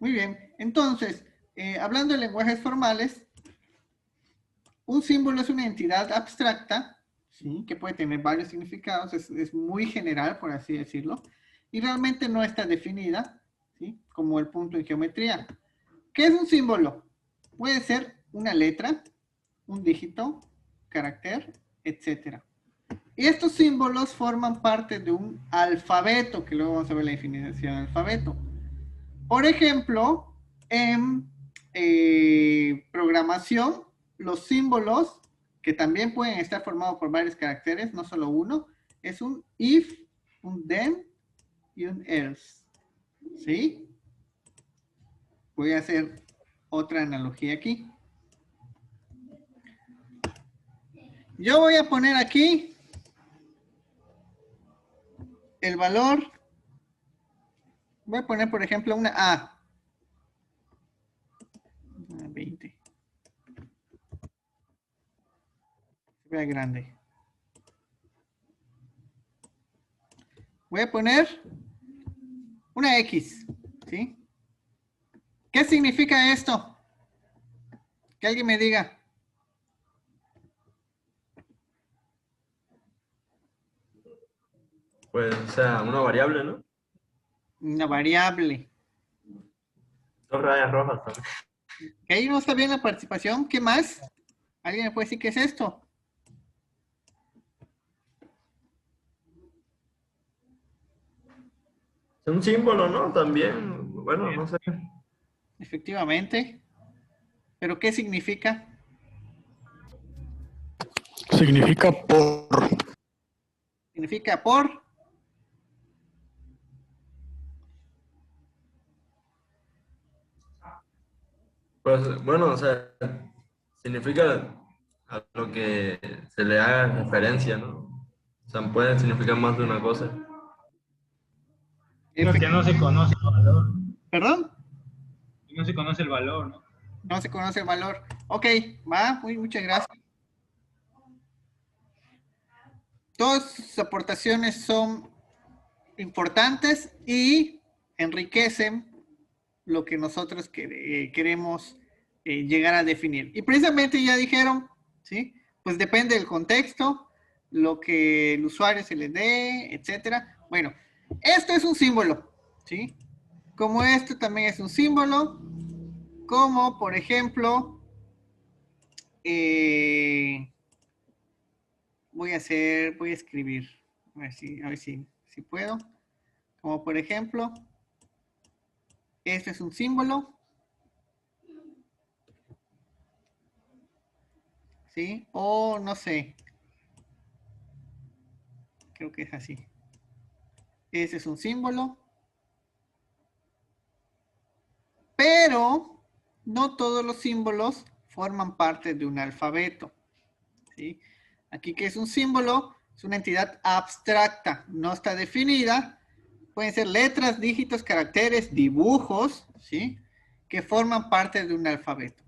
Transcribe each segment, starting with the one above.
Muy bien. Entonces, hablando de lenguajes formales, un símbolo es una entidad abstracta, ¿sí? Que puede tener varios significados, es muy general, por así decirlo, y realmente no está definida, ¿sí? Como el punto en geometría. ¿Qué es un símbolo? Puede ser una letra, un dígito, carácter, etcétera. Y estos símbolos forman parte de un alfabeto, que luego vamos a ver la definición del alfabeto. Por ejemplo, en programación, los símbolos, que también pueden estar formados por varios caracteres, no solo uno, es un if, un then y un else. ¿Sí? Voy a hacer otra analogía aquí. Yo voy a poner aquí el valor. Voy a poner, por ejemplo, una A. 20. Se vea grande. Voy a poner una X. ¿Sí? ¿Qué significa esto? Que alguien me diga. Pues, o sea, una variable, ¿no? Una variable. Dos rayas rojas también. Que ahí no está bien la participación. ¿Qué más? ¿Alguien me puede decir qué es esto? Es un símbolo, ¿no? También, bueno, no sé. Efectivamente. ¿Pero qué significa? Significa por. Significa por. Pues, bueno, o sea, significa a lo que se le haga referencia, ¿no? O sea, puede significar más de una cosa. Lo que no se conoce el valor. ¿Perdón? No se conoce el valor, ¿no? No se conoce el valor. Ok, va, muchas gracias. Todas sus aportaciones son importantes y enriquecen lo que nosotros queremos llegar a definir. Y precisamente ya dijeron, ¿sí? Pues depende del contexto, lo que el usuario se le dé, etcétera. Bueno, esto es un símbolo, ¿sí? Como esto también es un símbolo, como por ejemplo, voy a escribir, a ver si puedo. Como por ejemplo, este es un símbolo, ¿sí? O no sé, creo que es así. Ese es un símbolo, pero no todos los símbolos forman parte de un alfabeto, ¿sí? Aquí que es un símbolo, es una entidad abstracta, no está definida. Pueden ser letras, dígitos, caracteres, dibujos, ¿sí? Que forman parte de un alfabeto.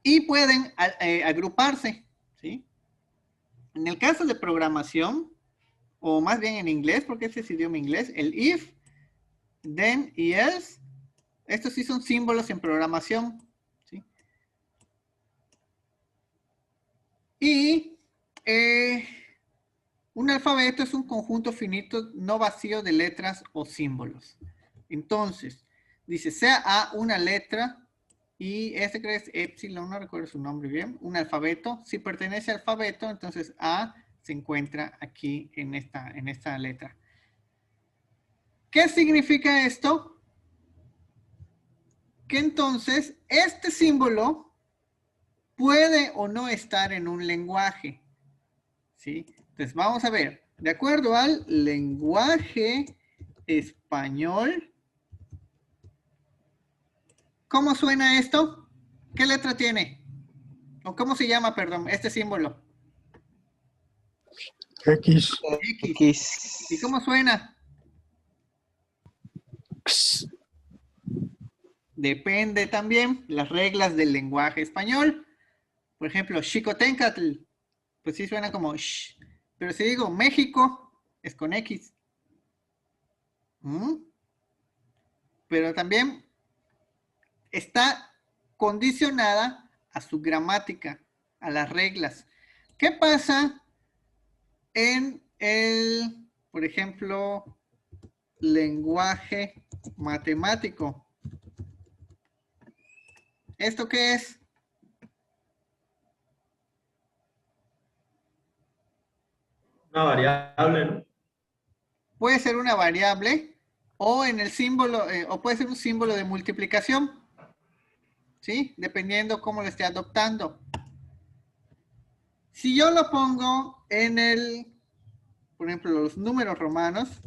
Y pueden agruparse, ¿sí? En el caso de programación, o más bien en inglés, porque este es idioma inglés, el if, then y else, estos sí son símbolos en programación, ¿sí? Y un alfabeto es un conjunto finito no vacío de letras o símbolos. Entonces, dice, sea A una letra y este creo que es epsilon, no recuerdo su nombre bien, un alfabeto. Si pertenece al alfabeto, entonces A se encuentra aquí en esta letra. ¿Qué significa esto? Que entonces este símbolo puede o no estar en un lenguaje, ¿sí? Entonces vamos a ver, de acuerdo al lenguaje español, ¿cómo suena esto? ¿Qué letra tiene? ¿O cómo se llama, perdón, este símbolo? X. X. ¿Y cómo suena? X. Depende también las reglas del lenguaje español. Por ejemplo, Xicoténcatl, pues sí suena como sh. Pero si digo México, es con X. ¿Mm? pero también está condicionada a su gramática, a las reglas. ¿Qué pasa en el, por ejemplo, lenguaje matemático? ¿Esto qué es? Una variable, ¿no? Puede ser una variable o en el símbolo, o puede ser un símbolo de multiplicación, ¿sí? Dependiendo cómo lo esté adoptando. Si yo lo pongo en el, por ejemplo, los números romanos,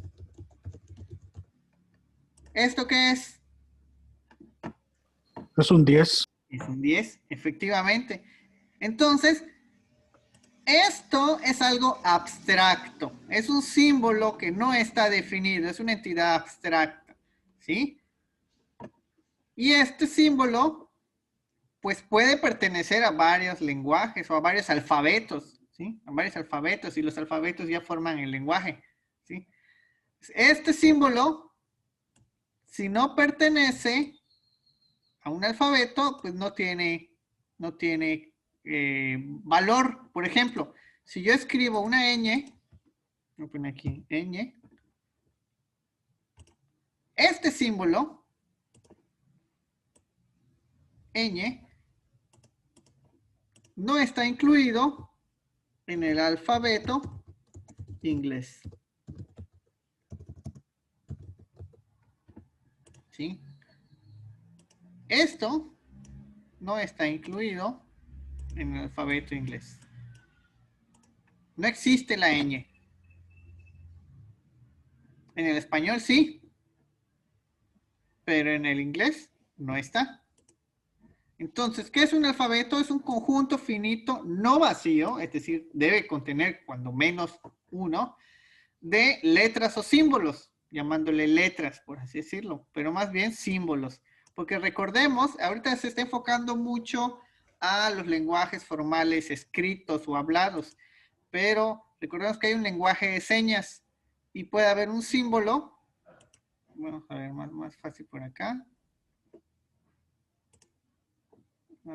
¿esto qué es? Es un 10. Es un 10, efectivamente. Entonces, esto es algo abstracto. Es un símbolo que no está definido. Es una entidad abstracta. ¿Sí? Y este símbolo, pues puede pertenecer a varios lenguajes o a varios alfabetos. ¿Sí? A varios alfabetos. Y los alfabetos ya forman el lenguaje. ¿Sí? Este símbolo, si no pertenece a un alfabeto, pues no tiene valor. Por ejemplo, si yo escribo una ñ, voy a poner aquí ñ, este símbolo, ñ, no está incluido en el alfabeto inglés. ¿Sí? Esto no está incluido en el alfabeto inglés. No existe la ñ. En el español sí, pero en el inglés no está. Entonces, ¿qué es un alfabeto? Es un conjunto finito no vacío, es decir, debe contener cuando menos uno, de letras o símbolos, llamándole letras, por así decirlo, pero más bien símbolos. Porque recordemos, ahorita se está enfocando mucho a los lenguajes formales escritos o hablados, pero recordemos que hay un lenguaje de señas y puede haber un símbolo. Vamos a ver, más fácil por acá.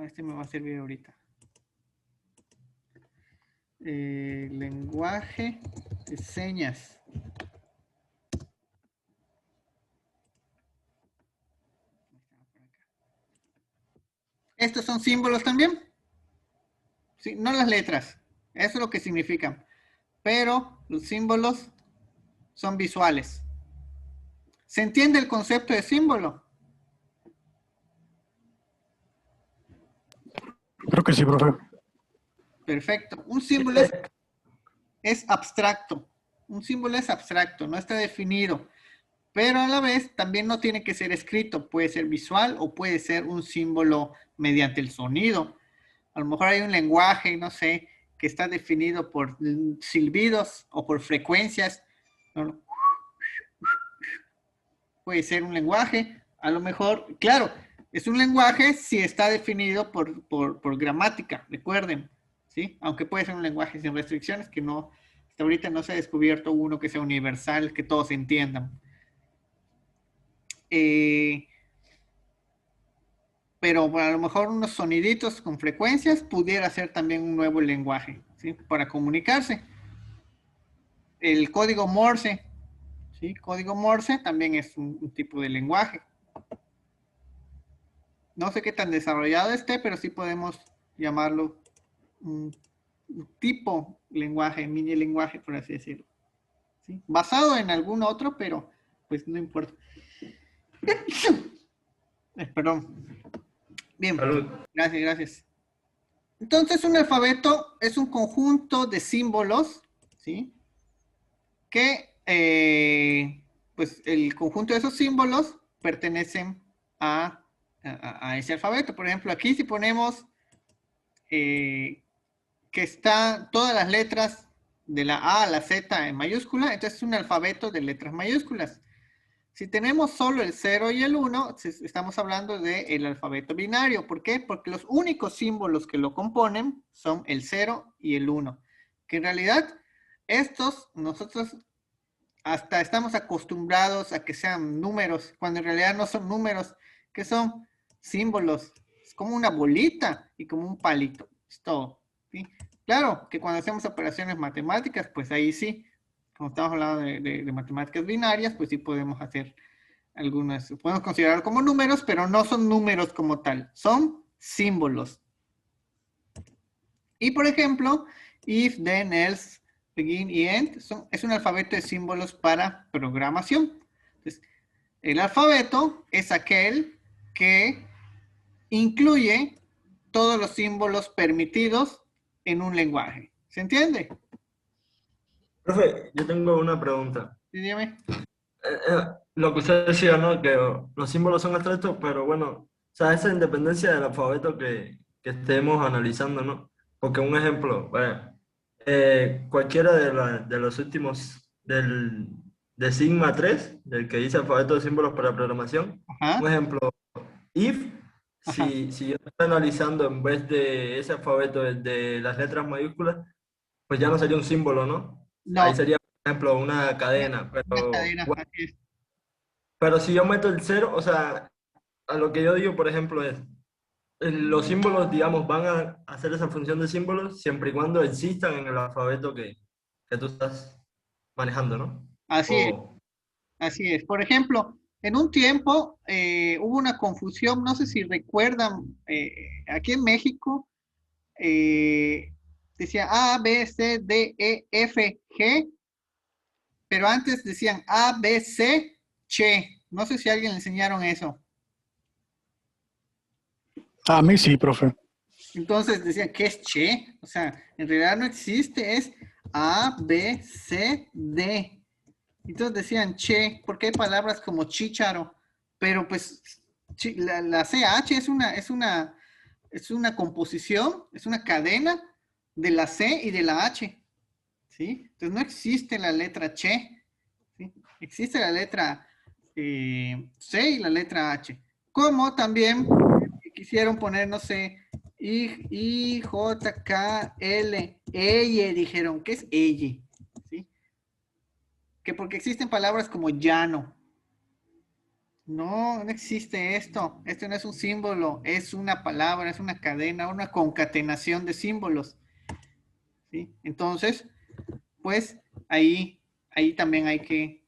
Este me va a servir ahorita. Lenguaje de señas. Estos son símbolos también. Sí, no las letras. Eso es lo que significan. Pero los símbolos son visuales. ¿Se entiende el concepto de símbolo? Creo que sí, profe. Perfecto. Un símbolo es abstracto. Un símbolo es abstracto, no está definido. Pero a la vez también no tiene que ser escrito. Puede ser visual o puede ser un símbolo mediante el sonido. A lo mejor hay un lenguaje, no sé, que está definido por silbidos o por frecuencias. Puede ser un lenguaje. A lo mejor, claro, es un lenguaje si está definido por gramática, recuerden. ¿Sí? Aunque puede ser un lenguaje sin restricciones, que no, hasta ahorita no se ha descubierto uno que sea universal, que todos entiendan. Pero a lo mejor unos soniditos con frecuencias pudiera ser también un nuevo lenguaje, ¿sí? Para comunicarse. El código Morse, ¿sí? Código Morse también es un tipo de lenguaje. No sé qué tan desarrollado esté, pero sí podemos llamarlo un tipo lenguaje, mini lenguaje, por así decirlo. ¿Sí? Basado en algún otro, pero pues no importa. Perdón. Bien, Salud. gracias, gracias. Entonces, un alfabeto es un conjunto de símbolos, ¿sí? Que, pues, el conjunto de esos símbolos pertenecen a ese alfabeto. Por ejemplo, aquí si ponemos que están todas las letras de la A a la Z en mayúscula, entonces es un alfabeto de letras mayúsculas. Si tenemos solo el 0 y el 1, estamos hablando del alfabeto binario. ¿Por qué? Porque los únicos símbolos que lo componen son el 0 y el 1. Que en realidad estos nosotros hasta estamos acostumbrados a que sean números, cuando en realidad no son números, que son símbolos. Es como una bolita y como un palito. Es todo. ¿Sí? Claro que cuando hacemos operaciones matemáticas, pues ahí sí, como estamos hablando de matemáticas binarias, pues sí podemos hacer algunas, podemos considerar como números, pero no son números como tal, son símbolos. Y por ejemplo, if, then, else, begin y end es un alfabeto de símbolos para programación. Entonces, el alfabeto es aquel que incluye todos los símbolos permitidos en un lenguaje. ¿Se entiende? Profe, yo tengo una pregunta. Sí, dígame. Lo que usted decía, ¿no? Que los símbolos son abstractos, pero bueno, o sea, esa independencia del alfabeto que estemos analizando, ¿no? Porque un ejemplo, bueno, cualquiera de los últimos de Sigma 3, del que dice alfabeto de símbolos para programación, Ajá, un ejemplo, if, ajá. si yo estoy analizando en vez de ese alfabeto de las letras mayúsculas, pues ya no sería un símbolo, ¿no? Ahí No, sería, por ejemplo, una cadena, una pero cadena, así es. pero si yo meto el cero, o sea, a lo que yo digo, por ejemplo, es, los símbolos, digamos, van a hacer esa función de símbolos siempre y cuando existan en el alfabeto que tú estás manejando, ¿no? Así es. O, Así es. Por ejemplo, en un tiempo hubo una confusión, no sé si recuerdan, aquí en México decía A, B, C, D, E, F, G, pero antes decían A, B, C, Che. No sé si a alguien le enseñaron eso. A mí sí, profe. Entonces decían, ¿qué es Che? O sea, en realidad no existe, es A, B, C, D. Entonces decían che, porque hay palabras como chícharo, pero pues la CH es una composición, es una cadena de la C y de la H, ¿sí? Entonces no existe la letra che, ¿sí? Existe la letra C y la letra H. Como también quisieron poner, no sé, I, J, K, L, ella, dijeron, ¿qué es ella? ¿Sí? Que porque existen palabras como llano. No, no existe esto. Esto no es un símbolo, es una palabra, es una cadena, una concatenación de símbolos. ¿Sí? Entonces, pues ahí también hay que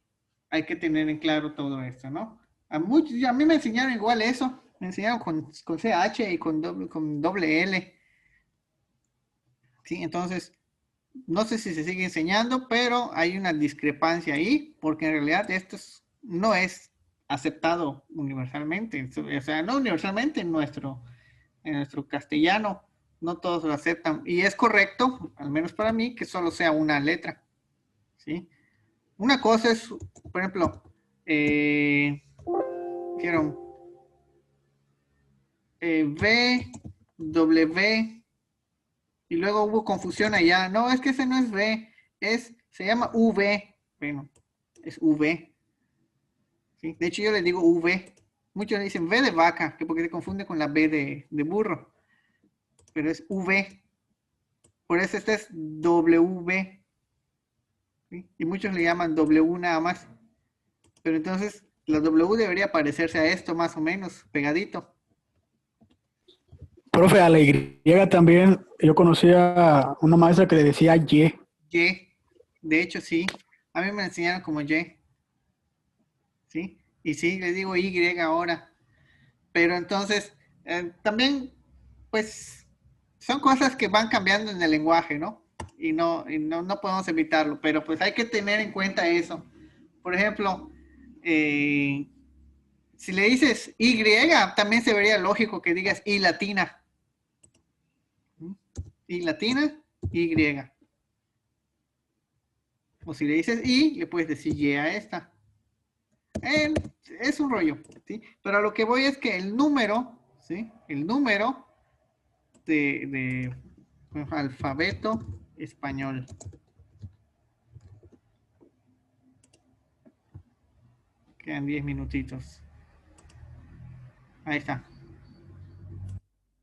tener en claro todo esto, ¿no? A mí me enseñaron igual eso. Me enseñaron con CH y con doble L. ¿Sí? Entonces, no sé si se sigue enseñando, pero hay una discrepancia ahí, porque en realidad no es aceptado universalmente, o sea, no universalmente en nuestro castellano, no todos lo aceptan, y es correcto, al menos para mí, que solo sea una letra, ¿sí? Una cosa es, por ejemplo, quiero V, W, y luego hubo confusión allá. No, es que ese no es V, se llama V. Bueno, es V. ¿Sí? De hecho, yo le digo V. Muchos le dicen V de vaca, que porque se confunde con la B de burro. Pero es V. Por eso este es W. ¿Sí? Y muchos le llaman W nada más. Pero entonces la W debería parecerse a esto más o menos, pegadito. Profe, a la Y también yo conocía una maestra que le decía Y. Y. De hecho, sí. A mí me enseñaron como Y. ¿Sí? Y sí, le digo Y ahora. Pero entonces, también, pues, son cosas que van cambiando en el lenguaje, ¿no? No podemos evitarlo, pero pues hay que tener en cuenta eso. Por ejemplo, eh, si le dices Y, también se vería lógico que digas I latina. ¿Mm? I latina, Y. O si le dices I, le puedes decir Y a esta. Eh, es un rollo, ¿sí? Pero a lo que voy es que el número, ¿sí? El número de alfabeto español. Quedan 10 minutitos. Ahí está.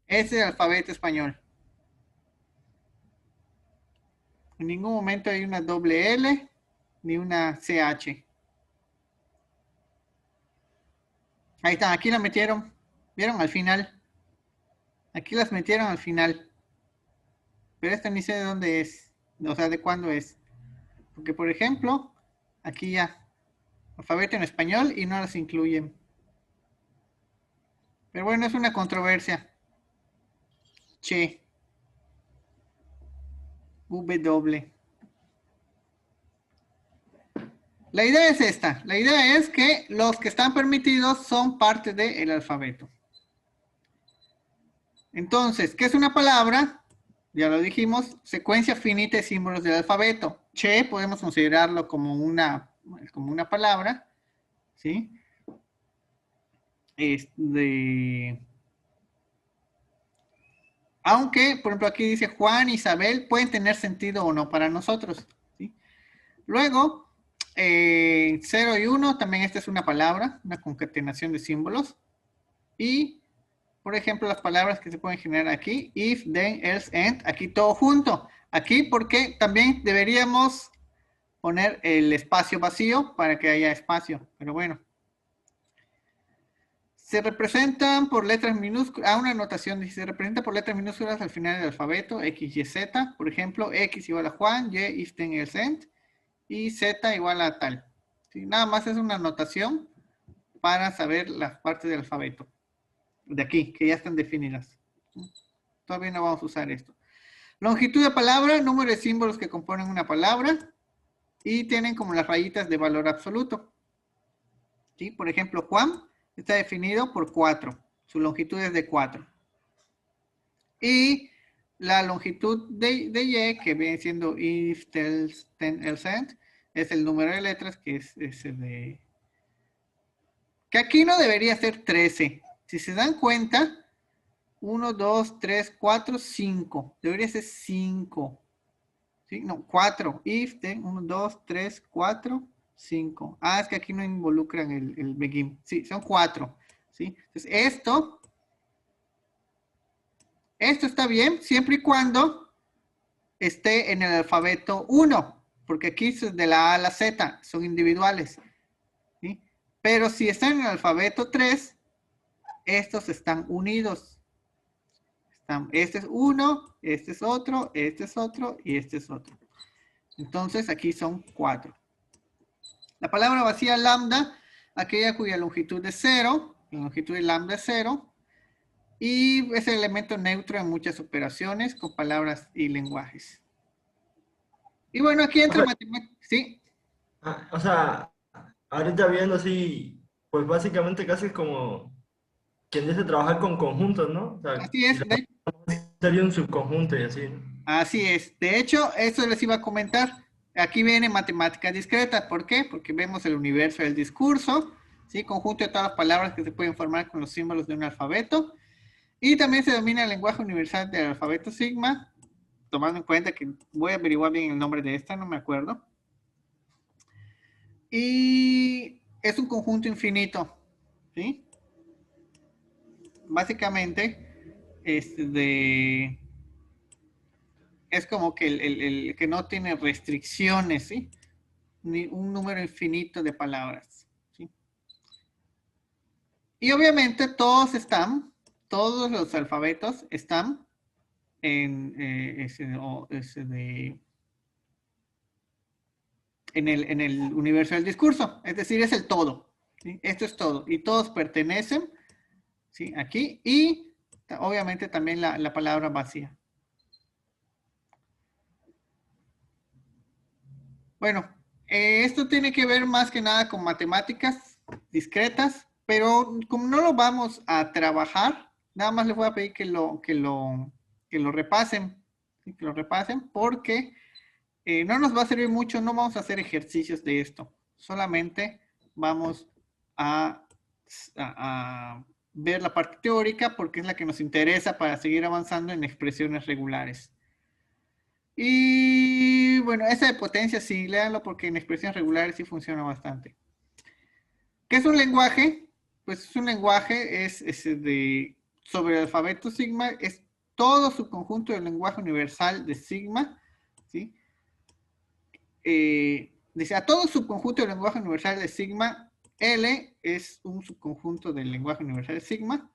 Ese es el alfabeto español. En ningún momento hay una doble L, ni una CH. Ahí está, aquí la metieron. ¿Vieron? Al final. Aquí las metieron al final. Pero esta ni sé de dónde es. O sea, de cuándo es. Porque, por ejemplo, aquí ya. Alfabeto en español y no las incluyen. Pero bueno, es una controversia. Che. W. La idea es esta. La idea es que los que están permitidos son parte del alfabeto. Entonces, ¿qué es una palabra? Ya lo dijimos, secuencia finita de símbolos del alfabeto. Che podemos considerarlo como una palabra, ¿sí? Aunque, por ejemplo, aquí dice Juan, Isabel, pueden tener sentido o no para nosotros, ¿sí? Luego, 0 y 1, también esta es una palabra, una concatenación de símbolos. Y, por ejemplo, las palabras que se pueden generar aquí, if, then, else, and, aquí todo junto. Aquí porque también deberíamos poner el espacio vacío para que haya espacio, pero bueno. Se representan por letras minúsculas, una anotación dice, se representa por letras minúsculas al final del alfabeto, X, Y, Z, por ejemplo, X igual a Juan, Y, if, then, else, and, y Z igual a tal. ¿Sí? Nada más es una anotación para saber las partes del alfabeto. De aquí, que ya están definidas. Todavía no vamos a usar esto. Longitud de palabra, número de símbolos que componen una palabra y tienen como las rayitas de valor absoluto. ¿Sí? Por ejemplo, Juan está definido por 4. Su longitud es de 4. Y la longitud de Y, que viene siendo if, else, then, else, and, es el número de letras, que es ese de... Que aquí no debería ser 13. Si se dan cuenta, 1, 2, 3, 4, 5. Debería ser 5. ¿Sí? No, 4. If, then, 1, 2, 3, 4, 5. Ah, es que aquí no involucran el begin. Sí, son 4. ¿Sí? Entonces, esto está bien siempre y cuando esté en el alfabeto 1. Porque aquí es de la A a la Z, son individuales. ¿Sí? Pero si están en el alfabeto 3, estos están unidos. Este es uno, este es otro y este es otro. Entonces aquí son 4. La palabra vacía lambda, aquella cuya longitud es 0, la longitud de lambda es 0, y es el elemento neutro en muchas operaciones con palabras y lenguajes. Y bueno, aquí entra matemáticas, ¿sí? O sea, ahorita viendo así, pues básicamente casi es como quien dice trabajar con conjuntos, ¿no? O sea, Así es, sería un subconjunto y así, ¿no? Así es. De hecho, eso les iba a comentar. Aquí viene matemáticas discretas. ¿Por qué? Porque vemos el universo del discurso, ¿sí? Conjunto de todas las palabras que se pueden formar con los símbolos de un alfabeto. Y también se domina el lenguaje universal del alfabeto sigma, tomando en cuenta que voy a averiguar bien el nombre de esta, no me acuerdo. Y es un conjunto infinito, ¿sí? Básicamente, es como que el que no tiene restricciones, ¿sí? Ni un número infinito de palabras, ¿sí? Y obviamente todos los alfabetos están en en el universo del discurso, es decir, es el todo, ¿sí? Esto es todo, y todos pertenecen, ¿sí? Aquí, y obviamente también la palabra vacía. Bueno, esto tiene que ver más que nada con matemáticas discretas, pero como no lo vamos a trabajar, nada más les voy a pedir que lo repasen, ¿sí? Que lo repasen, porque no nos va a servir mucho, no vamos a hacer ejercicios de esto, solamente vamos a ver la parte teórica porque es la que nos interesa para seguir avanzando en expresiones regulares. Y bueno, esa de potencia sí, léanlo porque en expresiones regulares sí funciona bastante. ¿Qué es un lenguaje? Pues es un lenguaje, sobre el alfabeto sigma, es todo su conjunto del lenguaje universal de sigma, ¿sí? Dice, a todo subconjunto del lenguaje universal de sigma, L es un subconjunto del lenguaje universal de sigma,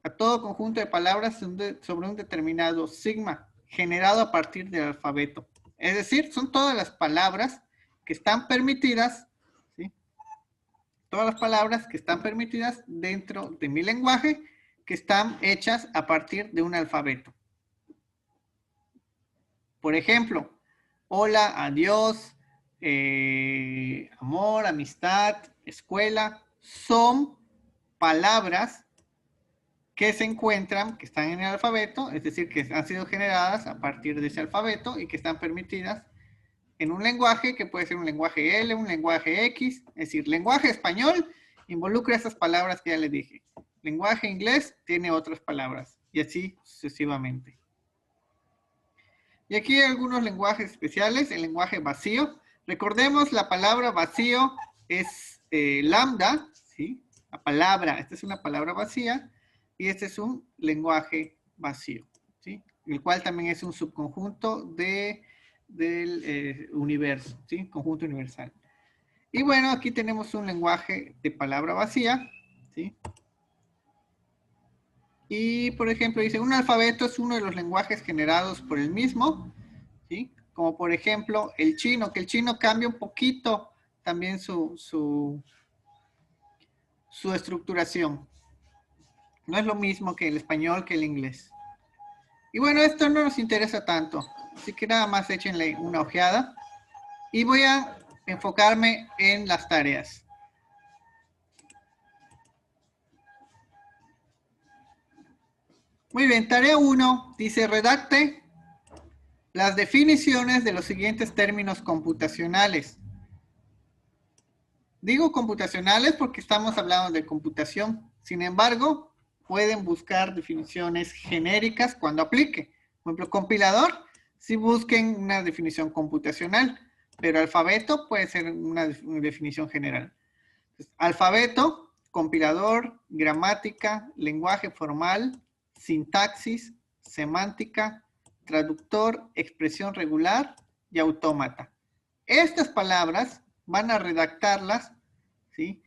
a todo conjunto de palabras sobre un determinado sigma, generado a partir del alfabeto. Es decir, son todas las palabras que están permitidas, ¿sí? Todas las palabras que están permitidas dentro de mi lenguaje, que están hechas a partir de un alfabeto. Por ejemplo, hola, adiós, amor, amistad, escuela, son palabras que se encuentran, que están en el alfabeto, es decir, que han sido generadas a partir de ese alfabeto y que están permitidas en un lenguaje que puede ser un lenguaje L, un lenguaje X, es decir, lenguaje español involucra esas palabras que ya les dije. Lenguaje inglés tiene otras palabras y así sucesivamente. Y aquí hay algunos lenguajes especiales, el lenguaje vacío. Recordemos, la palabra vacío es lambda, ¿sí? La palabra, esta es una palabra vacía y este es un lenguaje vacío, ¿sí? El cual también es un subconjunto del universo, ¿sí? Conjunto universal. Y bueno, aquí tenemos un lenguaje de palabra vacía, ¿sí? Y, por ejemplo, dice, un alfabeto es uno de los lenguajes generados por el mismo, ¿sí? Como, por ejemplo, el chino, que el chino cambia un poquito también su estructuración. No es lo mismo que el español que el inglés. Y bueno, esto no nos interesa tanto, así que nada más échenle una ojeada. Y voy a enfocarme en las tareas. Muy bien, tarea 1 dice redacte las definiciones de los siguientes términos computacionales. Digo computacionales porque estamos hablando de computación. Sin embargo, pueden buscar definiciones genéricas cuando aplique. Por ejemplo, compilador, si busquen una definición computacional, pero alfabeto puede ser una definición general. Entonces, alfabeto, compilador, gramática, lenguaje formal, sintaxis, semántica, traductor, expresión regular y autómata. Estas palabras van a redactarlas, ¿sí?,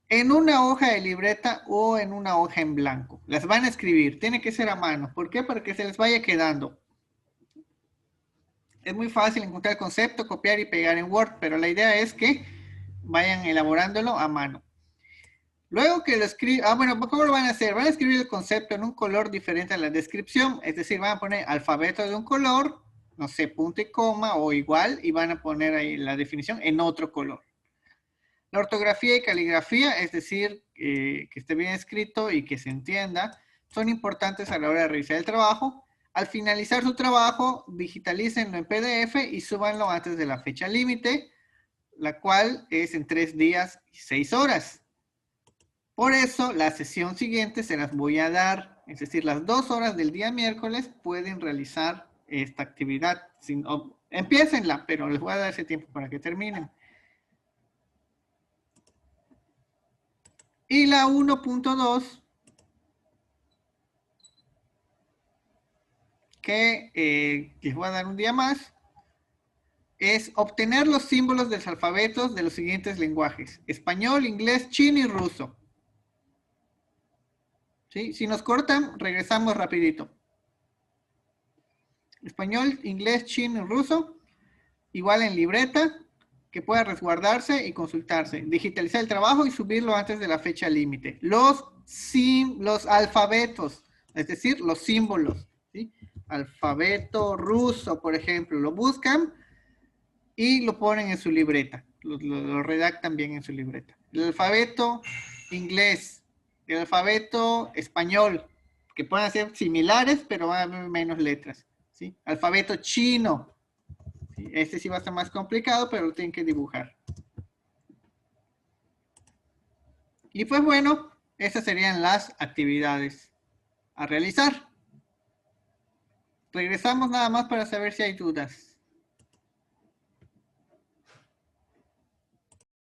en una hoja de libreta o en una hoja en blanco. Las van a escribir, tiene que ser a mano. ¿Por qué? Para que se les vaya quedando. Es muy fácil encontrar el concepto, copiar y pegar en Word, pero la idea es que vayan elaborándolo a mano. Luego que lo escriban, bueno, ¿cómo lo van a hacer? Van a escribir el concepto en un color diferente a la descripción, es decir, van a poner alfabeto de un color, no sé, punto y coma o igual, y van a poner ahí la definición en otro color. La ortografía y caligrafía, es decir, que esté bien escrito y que se entienda, son importantes a la hora de revisar el trabajo. Al finalizar su trabajo, digitalícenlo en PDF y súbanlo antes de la fecha límite, la cual es en 3 días y 6 horas. Por eso, la sesión siguiente se las voy a dar, es decir, las 2 horas del día miércoles pueden realizar esta actividad. Empiécenla, pero les voy a dar ese tiempo para que terminen. Y la 1.2, que les voy a dar un día más, es obtener los símbolos de los alfabetos de los siguientes lenguajes: español, inglés, chino y ruso. ¿Sí? Si nos cortan, regresamos rapidito. Español, inglés, chino y ruso, igual en libreta, que pueda resguardarse y consultarse. Digitalizar el trabajo y subirlo antes de la fecha límite. Los alfabetos, es decir, los símbolos, ¿sí? Alfabeto ruso, por ejemplo, lo buscan y lo ponen en su libreta. Lo redactan bien en su libreta. El alfabeto inglés, el alfabeto español, que pueden ser similares, pero van a haber menos letras, ¿sí? Alfabeto chino. Este sí va a estar más complicado, pero lo tienen que dibujar. Y pues bueno, esas serían las actividades a realizar. Regresamos nada más para saber si hay dudas.